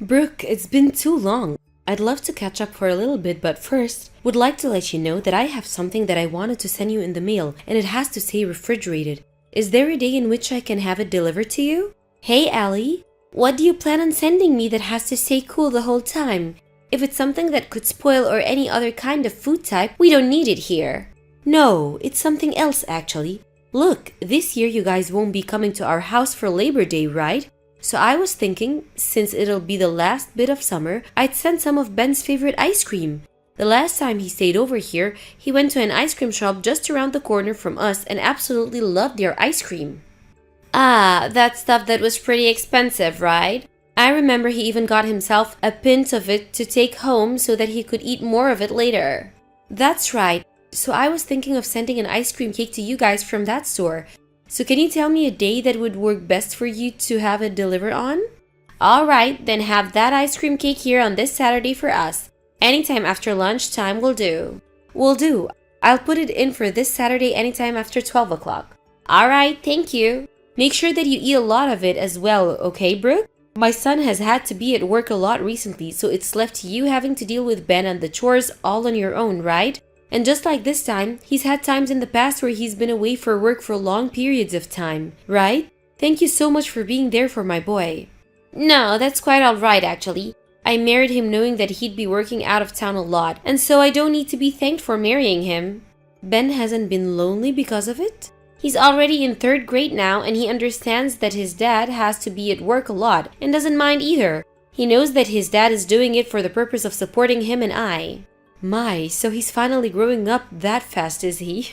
Brooke, it's been too long. I'd love to catch up for a little bit, but first, would like to let you know that I have something that I wanted to send you in the mail, and it has to say refrigerated. Is there a day in which I can have it delivered to you? Hey, Allie. What do you plan on sending me that has to stay cool the whole time? If it's something that could spoil or any other kind of food type, we don't need it here. No, it's something else actually. Look, this year you guys won't be coming to our house for Labor Day, right? So I was thinking, since it'll be the last bit of summer, I'd send some of Ben's favorite ice cream. The last time he stayed over here, he went to an ice cream shop just around the corner from us and absolutely loved their ice cream. Ah, that stuff that was pretty expensive, right? I remember he even got himself a pint of it to take home so that he could eat more of it later. That's right. So I was thinking of sending an ice cream cake to you guys from that store. So can you tell me a day that would work best for you to have it delivered on? Alright, then have that ice cream cake here on this Saturday for us. Anytime after lunchtime will do. Will do. I'll put it in for this Saturday anytime after 12 o'clock. Alright, thank you. Make sure that you eat a lot of it as well, okay, Brooke? My son has had to be at work a lot recently, so it's left to you having to deal with Ben and the chores all on your own, right? And just like this time, he's had times in the past where he's been away for work for long periods of time, right? Thank you so much for being there for my boy. No, that's quite alright actually. I married him knowing that he'd be working out of town a lot, and so I don't need to be thanked for marrying him. Ben hasn't been lonely because of it? He's already in 3rd grade now, and he understands that his dad has to be at work a lot and doesn't mind either. He knows that his dad is doing it for the purpose of supporting him and I. My, so he's finally growing up that fast, is he?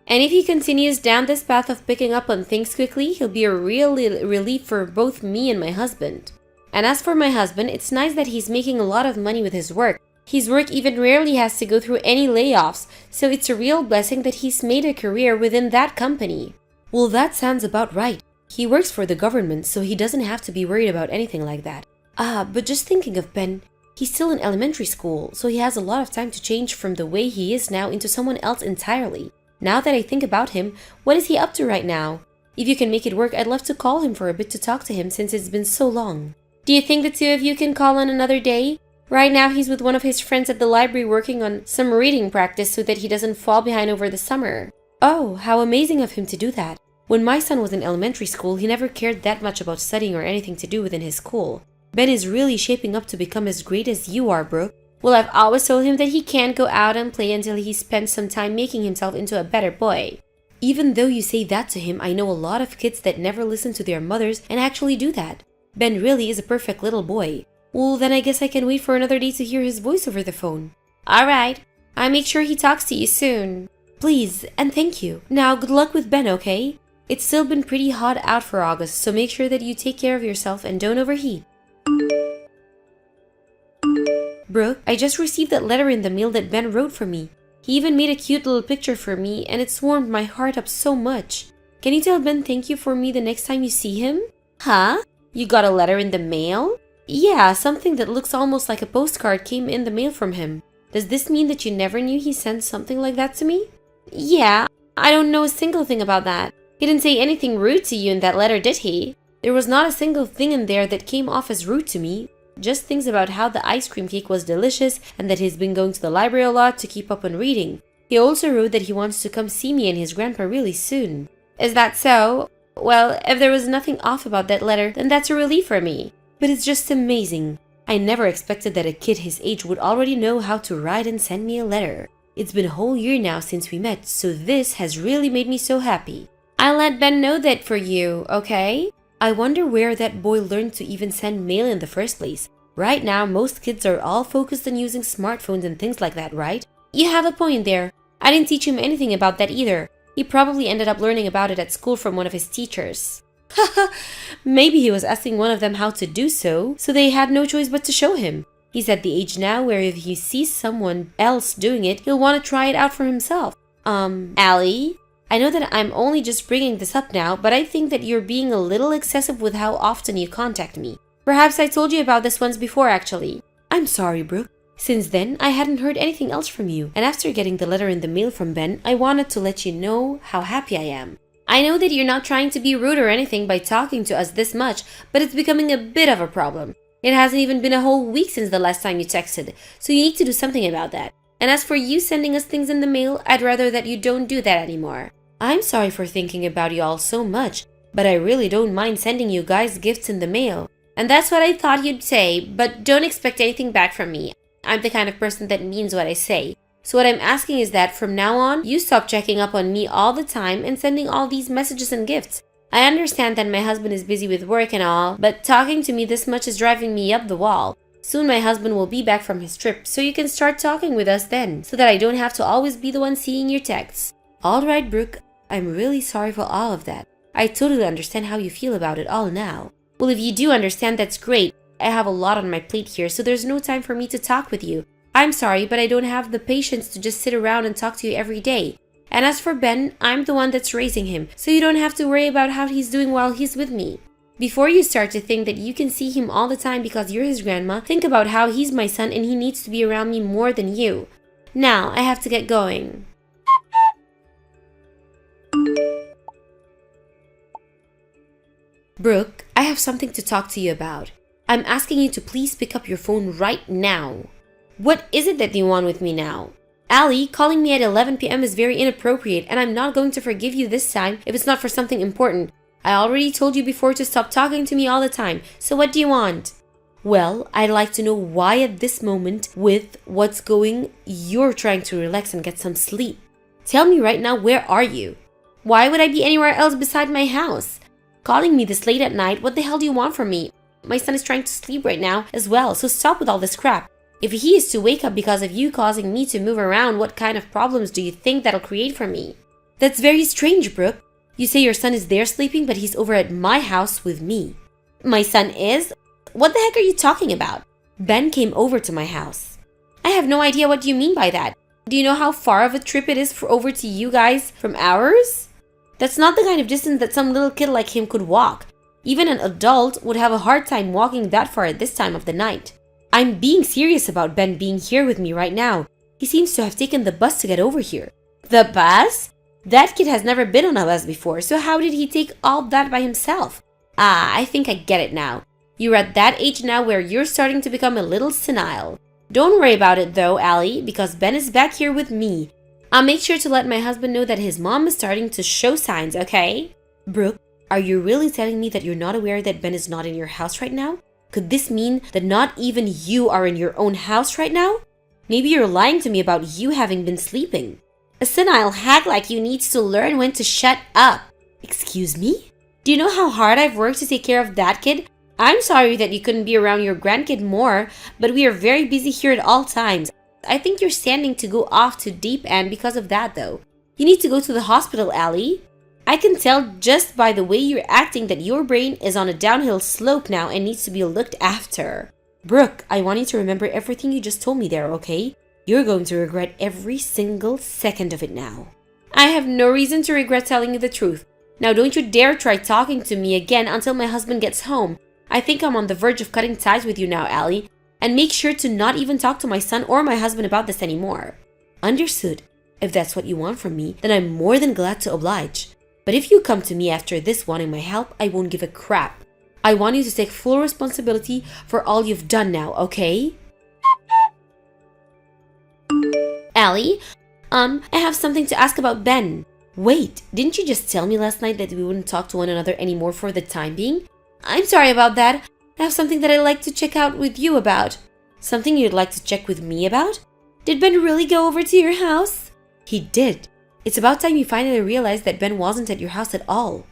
And if he continues down this path of picking up on things quickly, he'll be a real relief for both me and my husband. And as for my husband, it's nice that he's making a lot of money with his work. His work even rarely has to go through any layoffs, so it's a real blessing that he's made a career within that company. Well, that sounds about right. He works for the government, so he doesn't have to be worried about anything like that. But just thinking of Ben, he's still in elementary school, so he has a lot of time to change from the way he is now into someone else entirely. Now that I think about him, what is he up to right now? If you can make it work, I'd love to call him for a bit to talk to him since it's been so long. Do you think the two of you can call on another day? Right now, he's with one of his friends at the library working on some reading practice so that he doesn't fall behind over the summer. Oh, how amazing of him to do that. When my son was in elementary school, he never cared that much about studying or anything to do within his school. Ben is really shaping up to become as great as you are, Brooke. Well, I've always told him that he can't go out and play until he spends some time making himself into a better boy. Even though you say that to him, I know a lot of kids that never listen to their mothers and actually do that. Ben really is a perfect little boy. Well, then I guess I can wait for another day to hear his voice over the phone. Alright, I'll make sure he talks to you soon. Please, and thank you. Now, good luck with Ben, okay? It's still been pretty hot out for August, so make sure that you take care of yourself and don't overheat. Brooke, I just received that letter in the mail that Ben wrote for me. He even made a cute little picture for me, and it's warmed my heart up so much. Can you tell Ben thank you for me the next time you see him? Huh? You got a letter in the mail? Yeah, something that looks almost like a postcard came in the mail from him. Does this mean that you never knew he sent something like that to me? Yeah, I don't know a single thing about that. He didn't say anything rude to you in that letter, did he? There was not a single thing in there that came off as rude to me. Just things about how the ice cream cake was delicious and that he's been going to the library a lot to keep up on reading. He also wrote that he wants to come see me and his grandpa really soon. Is that so? Well, if there was nothing off about that letter, then that's a relief for me. But it's just amazing. I never expected that a kid his age would already know how to write and send me a letter. It's been a whole year now since we met, so this has really made me so happy. I'll let Ben know that for you, okay? I wonder where that boy learned to even send mail in the first place. Right now, most kids are all focused on using smartphones and things like that, right? You have a point there. I didn't teach him anything about that either. He probably ended up learning about it at school from one of his teachers. Maybe he was asking one of them how to do so they had no choice but to show him. He's at the age now where if he sees someone else doing it, he'll want to try it out for himself. Allie? I know that I'm only just bringing this up now, but I think that you're being a little excessive with how often you contact me. Perhaps I told you about this once before, actually. I'm sorry, Brooke. Since then, I hadn't heard anything else from you, and after getting the letter in the mail from Ben, I wanted to let you know how happy I am. I know that you're not trying to be rude or anything by talking to us this much, but it's becoming a bit of a problem. It hasn't even been a whole week since the last time you texted, so you need to do something about that. And as for you sending us things in the mail, I'd rather that you don't do that anymore. I'm sorry for thinking about you all so much, but I really don't mind sending you guys gifts in the mail. And that's what I thought you'd say, but don't expect anything back from me. I'm the kind of person that means what I say. So what I'm asking is that from now on, you stop checking up on me all the time and sending all these messages and gifts. I understand that my husband is busy with work and all, but talking to me this much is driving me up the wall. Soon my husband will be back from his trip, so you can start talking with us then, so that I don't have to always be the one seeing your texts. Alright, Brooke, I'm really sorry for all of that. I totally understand how you feel about it all now. Well, if you do understand, that's great. I have a lot on my plate here, so there's no time for me to talk with you. I'm sorry, but I don't have the patience to just sit around and talk to you every day. And as for Ben, I'm the one that's raising him, so you don't have to worry about how he's doing while he's with me. Before you start to think that you can see him all the time because you're his grandma, think about how he's my son and he needs to be around me more than you. Now, I have to get going. Brooke, I have something to talk to you about. I'm asking you to please pick up your phone right now. What is it that you want with me now? Ali, calling me at 11 p.m. is very inappropriate and I'm not going to forgive you this time if it's not for something important. I already told you before to stop talking to me all the time, so what do you want? Well, I'd like to know why at this moment, with what's going, you're trying to relax and get some sleep. Tell me right now, where are you? Why would I be anywhere else beside my house? Calling me this late at night, what the hell do you want from me? My son is trying to sleep right now as well, so stop with all this crap. If he is to wake up because of you causing me to move around, what kind of problems do you think that'll create for me? That's very strange, Brooke. You say your son is there sleeping, but he's over at my house with me. My son is? What the heck are you talking about? Ben came over to my house. I have no idea what you mean by that. Do you know how far of a trip it is for over to you guys from ours? That's not the kind of distance that some little kid like him could walk. Even an adult would have a hard time walking that far at this time of the night. I'm being serious about Ben being here with me right now. He seems to have taken the bus to get over here. The bus? That kid has never been on a bus before, so how did he take all that by himself? Ah, I think I get it now. You're at that age now where you're starting to become a little senile. Don't worry about it though, Ali, because Ben is back here with me. I'll make sure to let my husband know that his mom is starting to show signs, okay? Brooke, are you really telling me that you're not aware that Ben is not in your house right now? Could this mean that not even you are in your own house right now? Maybe you're lying to me about you having been sleeping. A senile hack like you needs to learn when to shut up. Excuse me? Do you know how hard I've worked to take care of that kid? I'm sorry that you couldn't be around your grandkid more, but we are very busy here at all times. I think you're standing to go off to deep end because of that though. You need to go to the hospital, Ali. I can tell just by the way you're acting that your brain is on a downhill slope now and needs to be looked after. Brooke, I want you to remember everything you just told me there, okay? You're going to regret every single second of it now. I have no reason to regret telling you the truth. Now don't you dare try talking to me again until my husband gets home. I think I'm on the verge of cutting ties with you now, Ali. And make sure to not even talk to my son or my husband about this anymore. Understood. If that's what you want from me, then I'm more than glad to oblige. But if you come to me after this wanting my help, I won't give a crap. I want you to take full responsibility for all you've done now, okay? Ali, I have something to ask about Ben. Wait, didn't you just tell me last night that we wouldn't talk to one another anymore for the time being? I'm sorry about that. I have something that I'd like to check out with you about. Something you'd like to check with me about? Did Ben really go over to your house? He did. It's about time you finally realized that Ben wasn't at your house at all.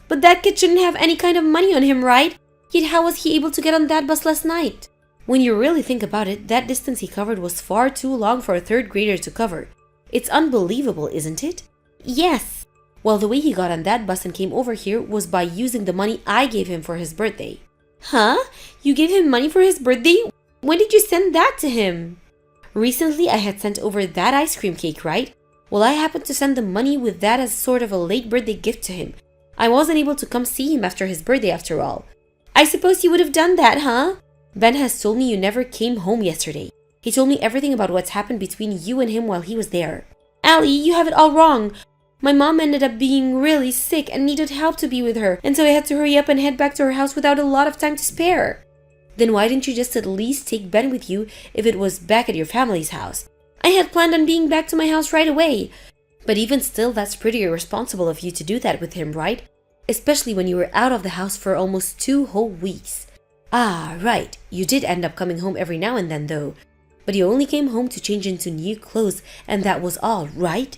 But that kid shouldn't have any kind of money on him, right? Yet how was he able to get on that bus last night? When you really think about it, that distance he covered was far too long for a third grader to cover. It's unbelievable, isn't it? Yes. Well, the way he got on that bus and came over here was by using the money I gave him for his birthday. Huh? You gave him money for his birthday? When did you send that to him? Recently, I had sent over that ice cream cake, right? Well, I happened to send the money with that as sort of a late birthday gift to him. I wasn't able to come see him after his birthday after all. I suppose you would have done that, huh? Ben has told me you never came home yesterday. He told me everything about what's happened between you and him while he was there. Ali, you have it all wrong. My mom ended up being really sick and needed help to be with her, and so I had to hurry up and head back to her house without a lot of time to spare. Then why didn't you just at least take Ben with you if it was back at your family's house? I had planned on being back to my house right away. But even still, that's pretty irresponsible of you to do that with him, right? Especially when you were out of the house for almost 2 whole weeks. Ah, right. You did end up coming home every now and then, though. But you only came home to change into new clothes, and that was all, right?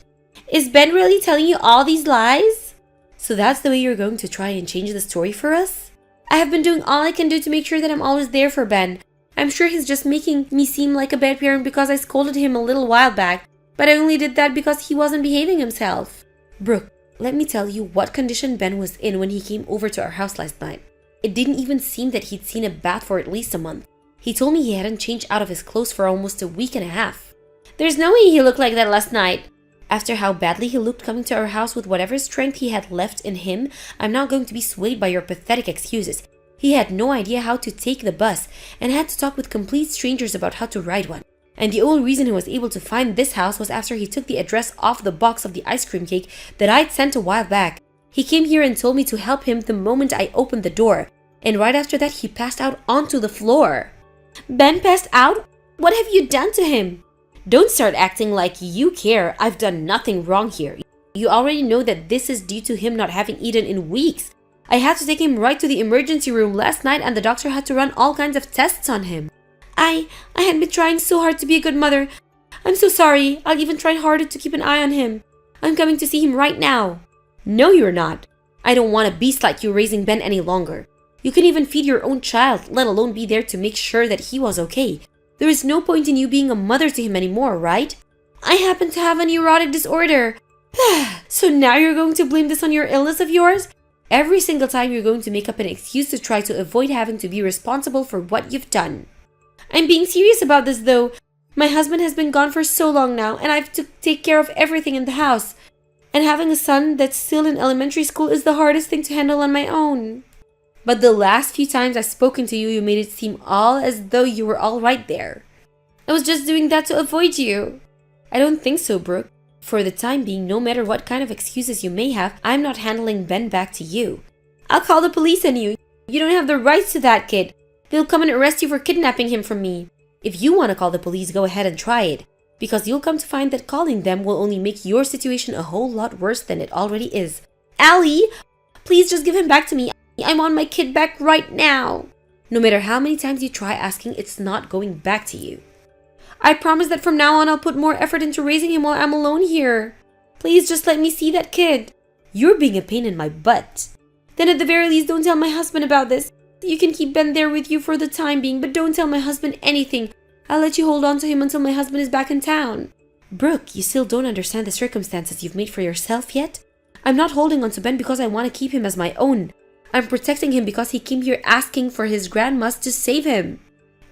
Is Ben really telling you all these lies? So that's the way you're going to try and change the story for us? I have been doing all I can do to make sure that I'm always there for Ben. I'm sure he's just making me seem like a bad parent because I scolded him a little while back, but I only did that because he wasn't behaving himself. Brooke, let me tell you what condition Ben was in when he came over to our house last night. It didn't even seem that he'd seen a bath for at least a month. He told me he hadn't changed out of his clothes for almost a week and a half. There's no way he looked like that last night. After how badly he looked coming to our house with whatever strength he had left in him, I'm not going to be swayed by your pathetic excuses. He had no idea how to take the bus and had to talk with complete strangers about how to ride one. And the only reason he was able to find this house was after he took the address off the box of the ice cream cake that I'd sent a while back. He came here and told me to help him the moment I opened the door. And right after that, he passed out onto the floor. Ben passed out? What have you done to him? Don't start acting like you care. I've done nothing wrong here. You already know that this is due to him not having eaten in weeks. I had to take him right to the emergency room last night and the doctor had to run all kinds of tests on him. I had been trying so hard to be a good mother. I'm so sorry. I'll even try harder to keep an eye on him. I'm coming to see him right now. No, you're not. I don't want a beast like you raising Ben any longer. You can even feed your own child, let alone be there to make sure that he was okay. There is no point in you being a mother to him anymore, right? I happen to have a neurotic disorder. So now you're going to blame this on your illness of yours? Every single time you're going to make up an excuse to try to avoid having to be responsible for what you've done. I'm being serious about this though. My husband has been gone for so long now and I've to take care of everything in the house. And having a son that's still in elementary school is the hardest thing to handle on my own. But the last few times I've spoken to you, you made it seem all as though you were all right there. I was just doing that to avoid you. I don't think so, Brooke. For the time being, no matter what kind of excuses you may have, I'm not handling Ben back to you. I'll call the police on you. You don't have the rights to that kid. They'll come and arrest you for kidnapping him from me. If you want to call the police, go ahead and try it. Because you'll come to find that calling them will only make your situation a whole lot worse than it already is. Allie, please just give him back to me. I'm on my kid back right now. No matter how many times you try asking, it's not going back to you. I promise that from now on I'll put more effort into raising him while I'm alone here. Please just let me see that kid. You're being a pain in my butt. Then at the very least, don't tell my husband about this. You can keep Ben there with you for the time being, but don't tell my husband anything. I'll let you hold on to him until my husband is back in town. Brooke, you still don't understand the circumstances you've made for yourself yet? I'm not holding on to Ben because I want to keep him as my own. I'm protecting him because he came here asking for his grandmas to save him.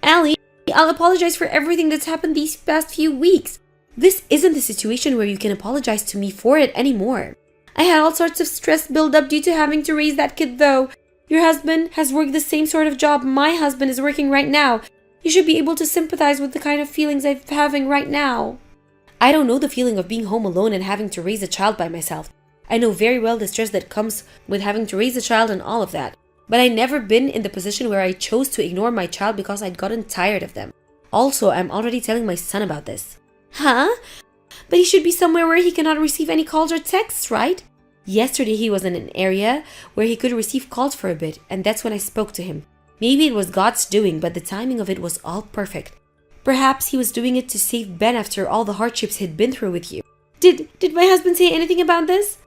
Allie, I'll apologize for everything that's happened these past few weeks. This isn't the situation where you can apologize to me for it anymore. I had all sorts of stress build up due to having to raise that kid though. Your husband has worked the same sort of job my husband is working right now. You should be able to sympathize with the kind of feelings I'm having right now. I don't know the feeling of being home alone and having to raise a child by myself. I know very well the stress that comes with having to raise a child and all of that. But I've never been in the position where I chose to ignore my child because I'd gotten tired of them. Also, I'm already telling my son about this. Huh? But he should be somewhere where he cannot receive any calls or texts, right? Yesterday he was in an area where he could receive calls for a bit, and that's when I spoke to him. Maybe it was God's doing, but the timing of it was all perfect. Perhaps he was doing it to save Ben after all the hardships he'd been through with you. Did my husband say anything about this?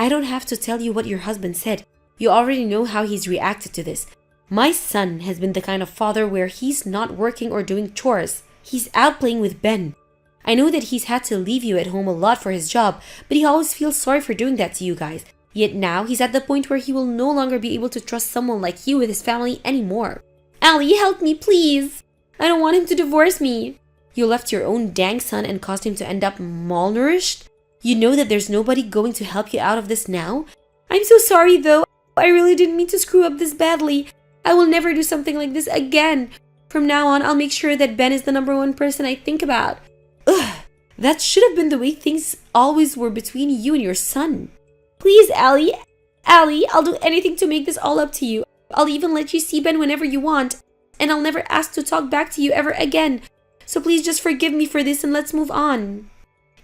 I don't have to tell you what your husband said. You already know how he's reacted to this. My son has been the kind of father where he's not working or doing chores. He's out playing with Ben. I know that he's had to leave you at home a lot for his job, but he always feels sorry for doing that to you guys. Yet now he's at the point where he will no longer be able to trust someone like you with his family anymore. Allie, help me, please. I don't want him to divorce me. You left your own dang son and caused him to end up malnourished? You know that there's nobody going to help you out of this now? I'm so sorry though. I really didn't mean to screw up this badly. I will never do something like this again. From now on, I'll make sure that Ben is the #1 person I think about. Ugh, that should have been the way things always were between you and your son. Please, Allie. Allie, I'll do anything to make this all up to you. I'll even let you see Ben whenever you want. and I'll never ask to talk back to you ever again. So please just forgive me for this and let's move on."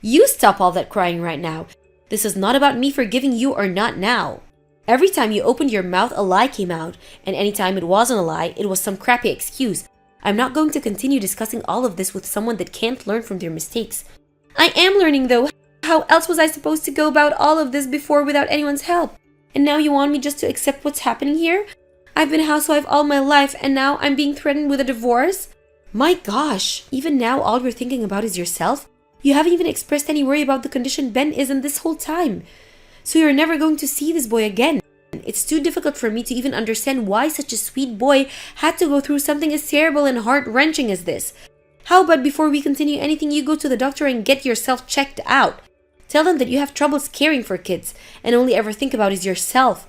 "You stop all that crying right now. This is not about me forgiving you or not now. Every time you opened your mouth, a lie came out, and anytime it wasn't a lie, it was some crappy excuse. I'm not going to continue discussing all of this with someone that can't learn from their mistakes." "I am learning though. How else was I supposed to go about all of this before without anyone's help? And now you want me just to accept what's happening here? I've been a housewife all my life, and now I'm being threatened with a divorce? My gosh, even now all you're thinking about is yourself? You haven't even expressed any worry about the condition Ben is in this whole time. So you're never going to see this boy again. It's too difficult for me to even understand why such a sweet boy had to go through something as terrible and heart-wrenching as this. How about before we continue anything, you go to the doctor and get yourself checked out? Tell them that you have troubles caring for kids and only ever think about is yourself.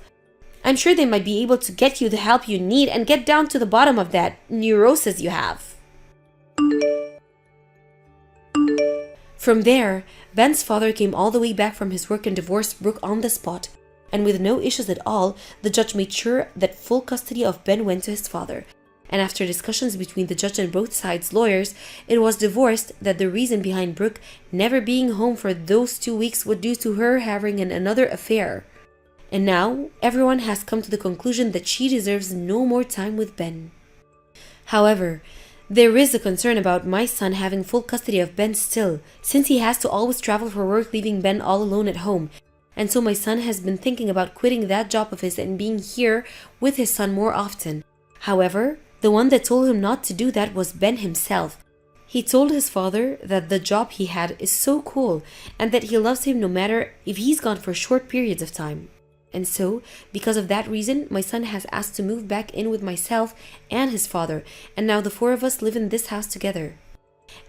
I'm sure they might be able to get you the help you need and get down to the bottom of that neurosis you have." From there, Ben's father came all the way back from his work and divorced Brooke on the spot. And with no issues at all, the judge made sure that full custody of Ben went to his father. And after discussions between the judge and both sides' lawyers, it was divorced that the reason behind Brooke never being home for those 2 weeks was due to her having another affair. And now, everyone has come to the conclusion that she deserves no more time with Ben. However, there is a concern about my son having full custody of Ben still, since he has to always travel for work, leaving Ben all alone at home. And so my son has been thinking about quitting that job of his and being here with his son more often. However, the one that told him not to do that was Ben himself. He told his father that the job he had is so cool and that he loves him no matter if he's gone for short periods of time. And so, because of that reason, my son has asked to move back in with myself and his father, and now the 4 of us live in this house together.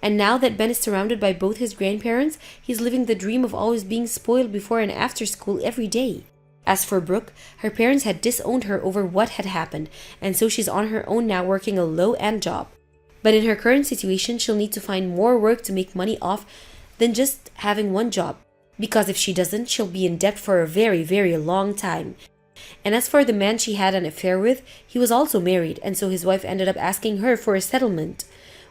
And now that Ben is surrounded by both his grandparents, he's living the dream of always being spoiled before and after school every day. As for Brooke, her parents had disowned her over what had happened, and so she's on her own now working a low-end job. But in her current situation, she'll need to find more work to make money off than just having one job. Because if she doesn't, she'll be in debt for a very, very long time. And as for the man she had an affair with, he was also married, and so his wife ended up asking her for a settlement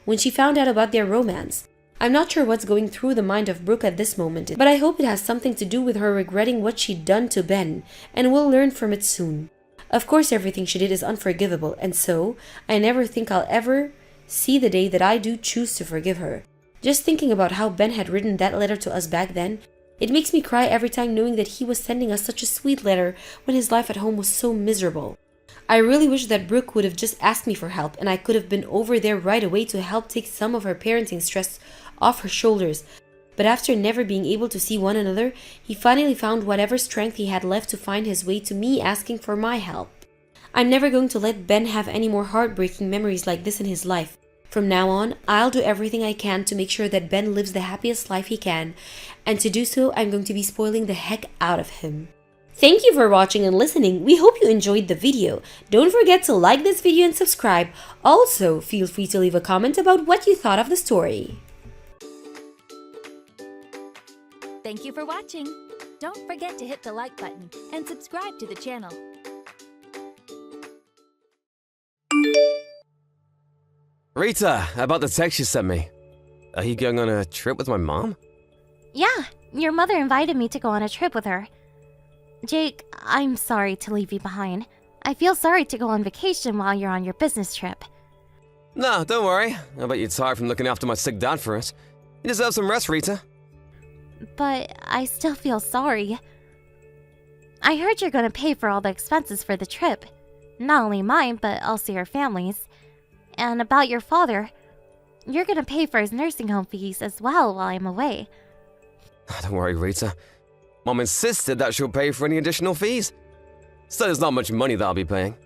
when she found out about their romance. I'm not sure what's going through the mind of Brooke at this moment, but I hope it has something to do with her regretting what she'd done to Ben, and we'll learn from it soon. Of course, everything she did is unforgivable, and so I never think I'll ever see the day that I do choose to forgive her. Just thinking about how Ben had written that letter to us back then, it makes me cry every time knowing that he was sending us such a sweet letter when his life at home was so miserable. I really wish that Brooke would have just asked me for help and I could have been over there right away to help take some of her parenting stress off her shoulders. But after never being able to see one another, he finally found whatever strength he had left to find his way to me asking for my help. I'm never going to let Ben have any more heartbreaking memories like this in his life. From now on, I'll do everything I can to make sure that Ben lives the happiest life he can, and to do so, I'm going to be spoiling the heck out of him. Thank you for watching and listening. We hope you enjoyed the video. Don't forget to like this video and subscribe. Also, feel free to leave a comment about what you thought of the story. Thank you for watching. Don't forget to hit the like button and subscribe to the channel. Rita, about the text you sent me. Are you going on a trip with my mom? Yeah, your mother invited me to go on a trip with her. Jake, I'm sorry to leave you behind. I feel sorry to go on vacation while you're on your business trip. No, don't worry. I bet you're tired from looking after my sick dad for us. You deserve some rest, Rita. But I still feel sorry. I heard you're gonna pay for all the expenses for the trip. Not only mine, but also your family's. And about your father, you're gonna pay for his nursing home fees as well while I'm away. Don't worry, Rita. Mom insisted that she'll pay for any additional fees. So there's not much money that I'll be paying.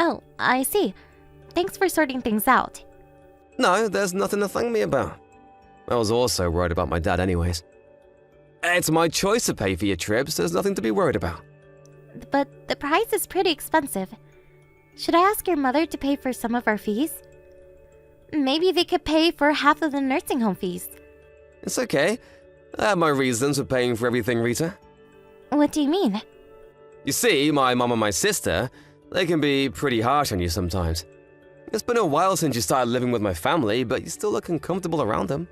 Oh, I see. Thanks for sorting things out. No, there's nothing to thank me about. I was also worried about my dad anyways. It's my choice to pay for your trips, there's nothing to be worried about. But the price is pretty expensive. Should I ask your mother to pay for some of our fees? Maybe they could pay for half of the nursing home fees. It's okay. I have my reasons for paying for everything, Rita. What do you mean? You see, my mom and my sister, they can be pretty harsh on you sometimes. It's been a while since you started living with my family, but you still look uncomfortable around them.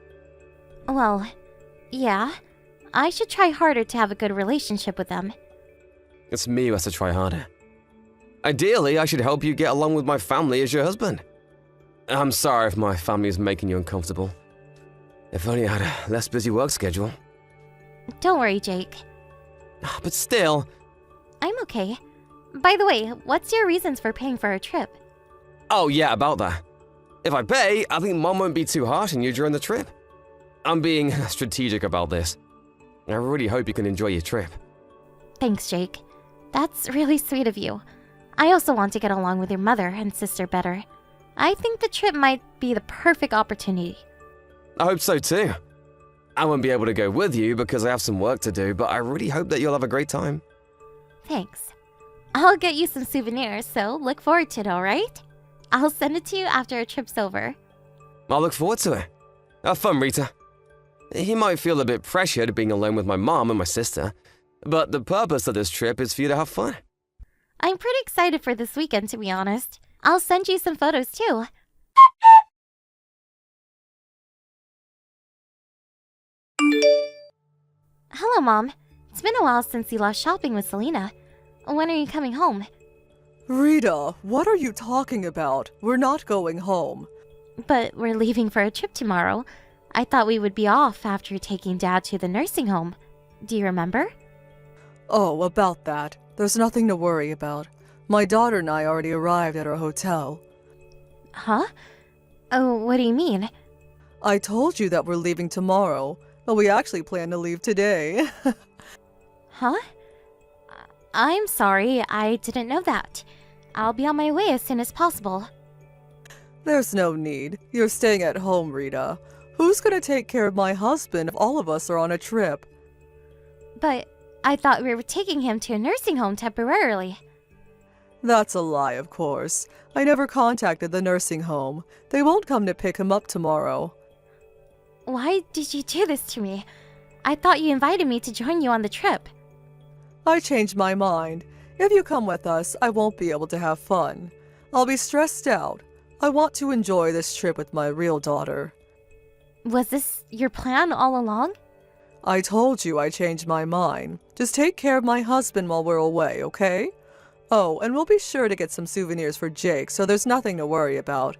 Well, yeah. I should try harder to have a good relationship with them. It's me who has to try harder. Ideally, I should help you get along with my family as your husband. I'm sorry if my family is making you uncomfortable. If only I had a less busy work schedule. Don't worry, Jake. But still... I'm okay. By the way, what's your reasons for paying for a trip? Oh yeah, about that. If I pay, I think Mom won't be too harsh on you during the trip. I'm being strategic about this. I really hope you can enjoy your trip. Thanks, Jake. That's really sweet of you. I also want to get along with your mother and sister better. I think the trip might be the perfect opportunity. I hope so too. I won't be able to go with you because I have some work to do, but I really hope that you'll have a great time. Thanks. I'll get you some souvenirs, so look forward to it, alright? I'll send it to you after our trip's over. I'll look forward to it. Have fun, Rita. He might feel a bit pressured being alone with my mom and my sister, but the purpose of this trip is for you to have fun. I'm pretty excited for this weekend, to be honest. I'll send you some photos, too. Hello, Mom. It's been a while since you last shopping with Selena. When are you coming home? Rita, what are you talking about? We're not going home. But we're leaving for a trip tomorrow. I thought we would be off after taking Dad to the nursing home. Do you remember? Oh, about that. There's nothing to worry about. My daughter and I already arrived at our hotel. Huh? Oh, what do you mean? I told you that we're leaving tomorrow, but we actually plan to leave today. Huh? I'm sorry, I didn't know that. I'll be on my way as soon as possible. There's no need. You're staying at home, Rita. Who's gonna take care of my husband if all of us are on a trip? But I thought we were taking him to a nursing home temporarily. That's a lie, of course. I never contacted the nursing home. They won't come to pick him up tomorrow. Why did you do this to me? I thought you invited me to join you on the trip. I changed my mind. If you come with us, I won't be able to have fun. I'll be stressed out. I want to enjoy this trip with my real daughter. Was this your plan all along? I told you I changed my mind. Just take care of my husband while we're away, okay? Oh, and we'll be sure to get some souvenirs for Jake, so there's nothing to worry about.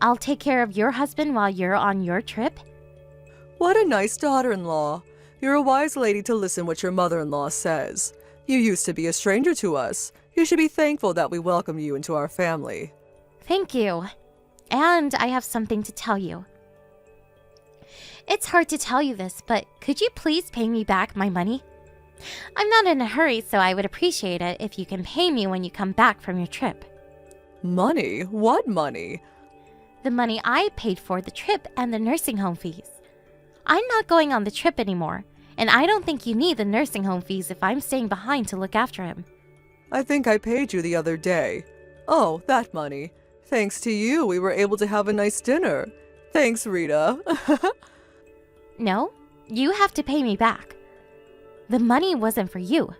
I'll take care of your husband while you're on your trip? What a nice daughter-in-law. You're a wise lady to listen what your mother-in-law says. You used to be a stranger to us. You should be thankful that we welcome you into our family. Thank you. And I have something to tell you. It's hard to tell you this, but could you please pay me back my money? I'm not in a hurry, so I would appreciate it if you can pay me when you come back from your trip. Money? What money? The money I paid for the trip and the nursing home fees. I'm not going on the trip anymore, and I don't think you need the nursing home fees if I'm staying behind to look after him. I think I paid you the other day. Oh, that money. Thanks to you, we were able to have a nice dinner. Thanks, Rita. No, you have to pay me back. The money wasn't for you.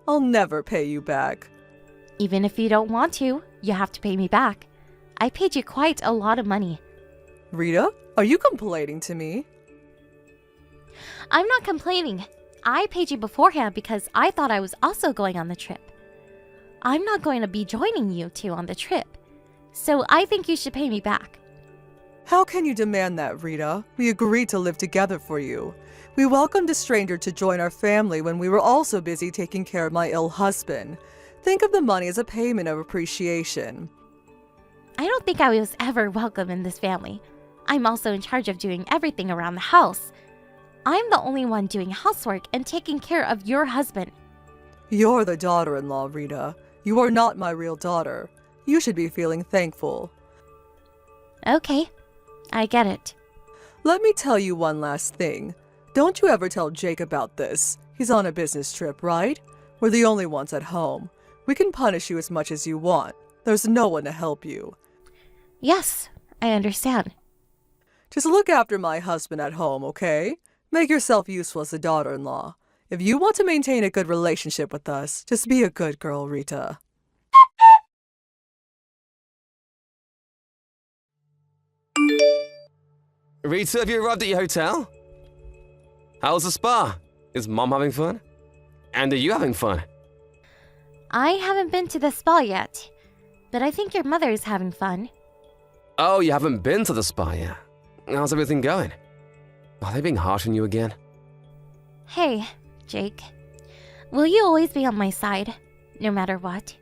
I'll never pay you back. Even if you don't want to, you have to pay me back. I paid you quite a lot of money. Rita, are you complaining to me? I'm not complaining. I paid you beforehand because I thought I was also going on the trip. I'm not going to be joining you two on the trip, so I think you should pay me back. How can you demand that, Rita? We agreed to live together for you. We welcomed a stranger to join our family when we were also busy taking care of my ill husband. Think of the money as a payment of appreciation. I don't think I was ever welcome in this family. I'm also in charge of doing everything around the house. I'm the only one doing housework and taking care of your husband. You're the daughter-in-law, Rita. You are not my real daughter. You should be feeling thankful. Okay, I get it. Let me tell you one last thing. Don't you ever tell Jake about this. He's on a business trip, right? We're the only ones at home. We can punish you as much as you want. There's no one to help you. Yes, I understand. Just look after my husband at home, okay? Make yourself useful as a daughter-in-law. If you want to maintain a good relationship with us, just be a good girl, Rita. Rita, have you arrived at your hotel? How's the spa? Is Mom having fun? And are you having fun? I haven't been to the spa yet, but I think your mother is having fun. Oh, you haven't been to the spa yet? How's everything going? Are they being harsh on you again? Hey, Jake. Will you always be on my side, no matter what?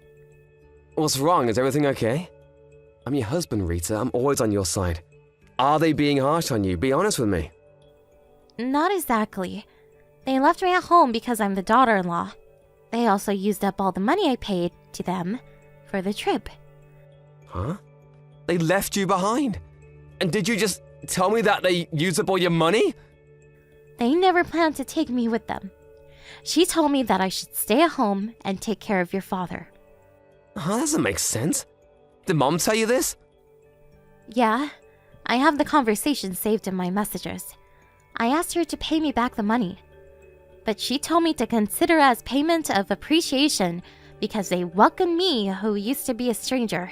What's wrong? Is everything okay? I'm your husband, Rita. I'm always on your side. Are they being harsh on you? Be honest with me. Not exactly. They left me at home because I'm the daughter-in-law. They also used up all the money I paid to them for the trip. Huh? They left you behind? And did you just tell me that they used up all your money? They never planned to take me with them. She told me that I should stay at home and take care of your father. Huh, that doesn't make sense. Did Mom tell you this? Yeah, I have the conversation saved in my messages. I asked her to pay me back the money, but she told me to consider as payment of appreciation because they welcomed me who used to be a stranger.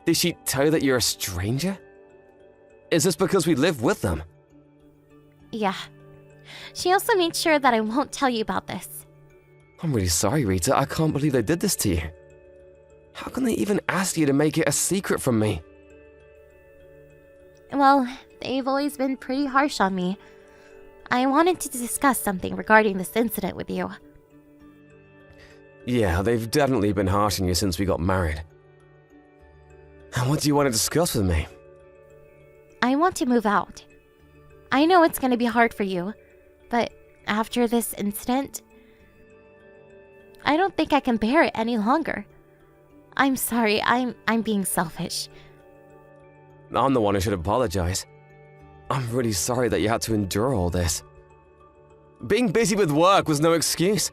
Did she tell you that you're a stranger? Is this because we live with them? Yeah. She also made sure that I won't tell you about this. I'm really sorry, Rita. I can't believe they did this to you. How can they even ask you to make it a secret from me? Well, they've always been pretty harsh on me. I wanted to discuss something regarding this incident with you. Yeah, they've definitely been harsh on you since we got married. And what do you want to discuss with me? I want to move out. I know it's going to be hard for you, but after this incident, I don't think I can bear it any longer. I'm sorry, I'm being selfish. I'm the one who should apologize. I'm really sorry that you had to endure all this. Being busy with work was no excuse.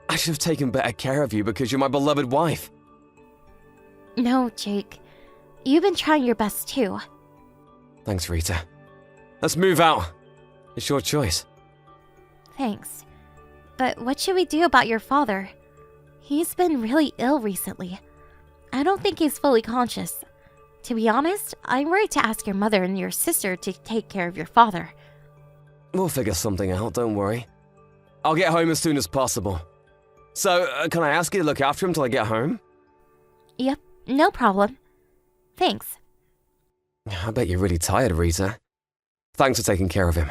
I should have taken better care of you because you're my beloved wife. No, Jake. You've been trying your best too. Thanks, Rita. Let's move out. It's your choice. Thanks. But what should we do about your father? He's been really ill recently. I don't think he's fully conscious. To be honest, I'm worried to ask your mother and your sister to take care of your father. We'll figure something out, don't worry. I'll get home as soon as possible. So, can I ask you to look after him till I get home? Yep, no problem. Thanks. I bet you're really tired, Rita. Thanks for taking care of him.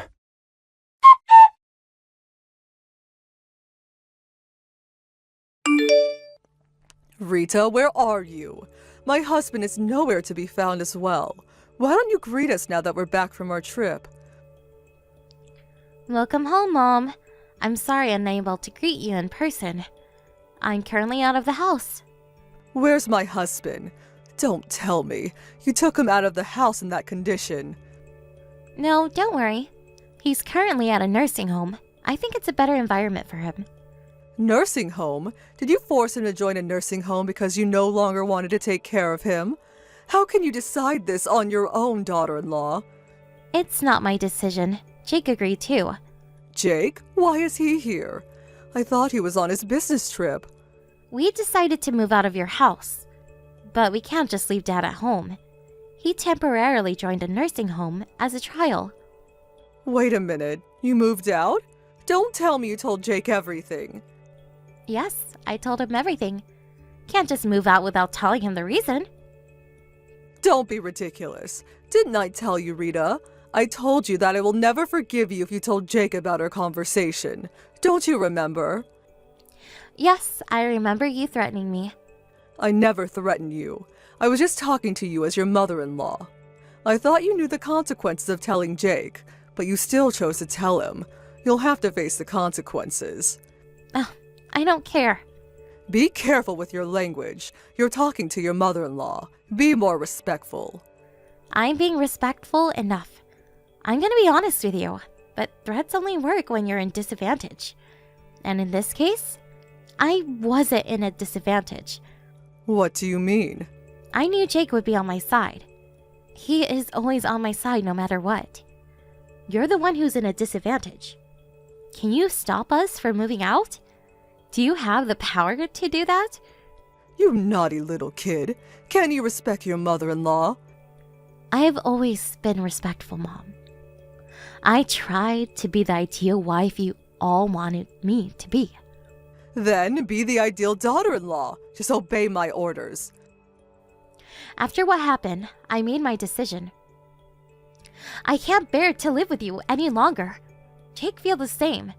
Rita, where are you? My husband is nowhere to be found as well. Why don't you greet us now that we're back from our trip? Welcome home, Mom. I'm sorry I'm unable to greet you in person. I'm currently out of the house. Where's my husband? Don't tell me. You took him out of the house in that condition. No, don't worry. He's currently at a nursing home. I think it's a better environment for him. Nursing home? Did you force him to join a nursing home because you no longer wanted to take care of him? How can you decide this on your own, daughter-in-law? It's not my decision. Jake agreed too. Jake? Why is he here? I thought he was on his business trip. We decided to move out of your house. But we can't just leave Dad at home. He temporarily joined a nursing home as a trial. Wait a minute. You moved out? Don't tell me you told Jake everything. Yes, I told him everything. Can't just move out without telling him the reason. Don't be ridiculous. Didn't I tell you, Rita? I told you that I will never forgive you if you told Jake about our conversation. Don't you remember? Yes, I remember you threatening me. I never threatened you. I was just talking to you as your mother-in-law. I thought you knew the consequences of telling Jake, but you still chose to tell him. You'll have to face the consequences. Oh, I don't care. Be careful with your language. You're talking to your mother-in-law. Be more respectful. I'm being respectful enough. I'm gonna be honest with you, but threats only work when you're in disadvantage. And in this case, I wasn't in a disadvantage. What do you mean? I knew Jake would be on my side. He is always on my side no matter what. You're the one who's in a disadvantage. Can you stop us from moving out? Do you have the power to do that? You naughty little kid. Can you respect your mother-in-law? I've always been respectful, Mom. I tried to be the ideal wife you all wanted me to be. Then be the ideal daughter-in-law. Just obey my orders. After what happened, I made my decision. I can't bear to live with you any longer. Jake feels the same.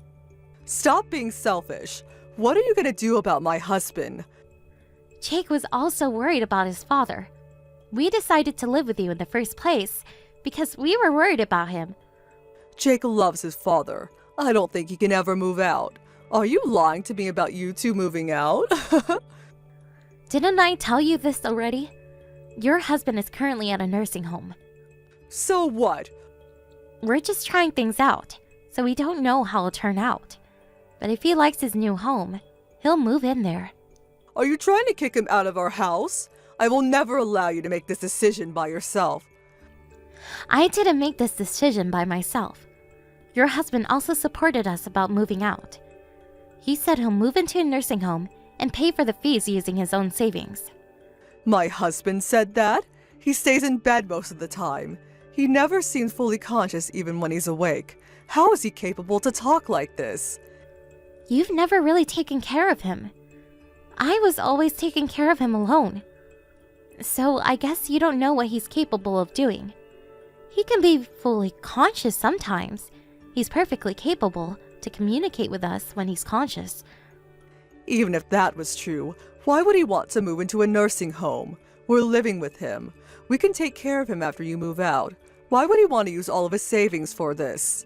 Stop being selfish. What are you gonna do about my husband? Jake was also worried about his father. We decided to live with you in the first place because we were worried about him. Jake loves his father. I don't think he can ever move out. Are you lying to me about you two moving out? Didn't I tell you this already? Your husband is currently at a nursing home. So what? We're just trying things out, so we don't know how it'll turn out. But if he likes his new home, he'll move in there. Are you trying to kick him out of our house? I will never allow you to make this decision by yourself. I didn't make this decision by myself. Your husband also supported us about moving out. He said he'll move into a nursing home and pay for the fees using his own savings. My husband said that? He stays in bed most of the time. He never seems fully conscious even when he's awake. How is he capable to talk like this? You've never really taken care of him. I was always taking care of him alone. So I guess you don't know what he's capable of doing. He can be fully conscious sometimes. He's perfectly capable to communicate with us when he's conscious. Even if that was true, why would he want to move into a nursing home? We're living with him. We can take care of him after you move out. Why would he want to use all of his savings for this?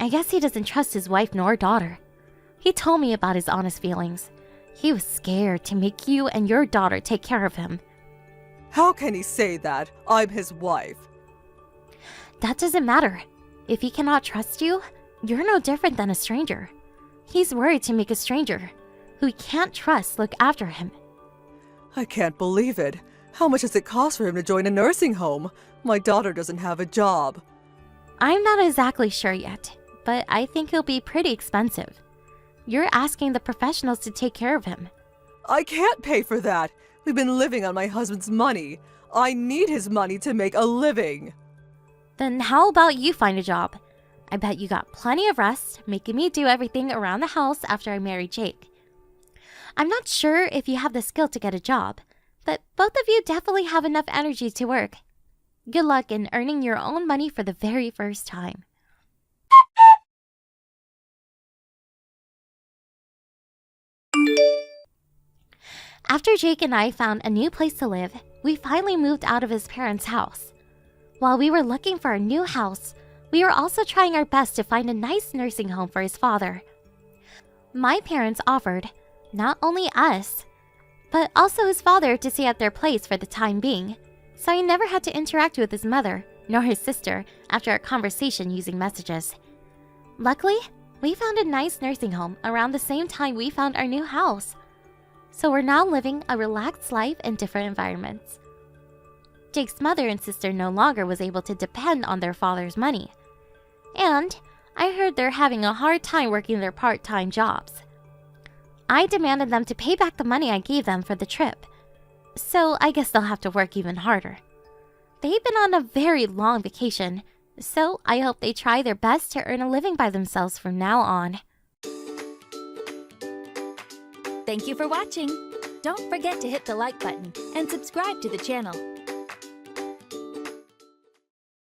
I guess he doesn't trust his wife nor daughter. He told me about his honest feelings. He was scared to make you and your daughter take care of him. How can he say that? I'm his wife. That doesn't matter. If he cannot trust you, you're no different than a stranger. He's worried to make a stranger, who he can't trust, look after him. I can't believe it. How much does it cost for him to join a nursing home? My daughter doesn't have a job. I'm not exactly sure yet, but I think it'll be pretty expensive. You're asking the professionals to take care of him. I can't pay for that. We've been living on my husband's money. I need his money to make a living. Then how about you find a job? I bet you got plenty of rest, making me do everything around the house after I married Jake. I'm not sure if you have the skill to get a job, but both of you definitely have enough energy to work. Good luck in earning your own money for the very first time. After Jake and I found a new place to live, we finally moved out of his parents' house. While we were looking for a new house, we were also trying our best to find a nice nursing home for his father. My parents offered, not only us, but also his father to stay at their place for the time being, so he never had to interact with his mother nor his sister after our conversation using messages. Luckily, we found a nice nursing home around the same time we found our new house. So we're now living a relaxed life in different environments. Jake's mother and sister no longer was able to depend on their father's money. And I heard they're having a hard time working their part-time jobs. I demanded them to pay back the money I gave them for the trip. So I guess they'll have to work even harder. They've been on a very long vacation, so I hope they try their best to earn a living by themselves from now on. Thank you for watching. Don't forget to hit the like button and subscribe to the channel.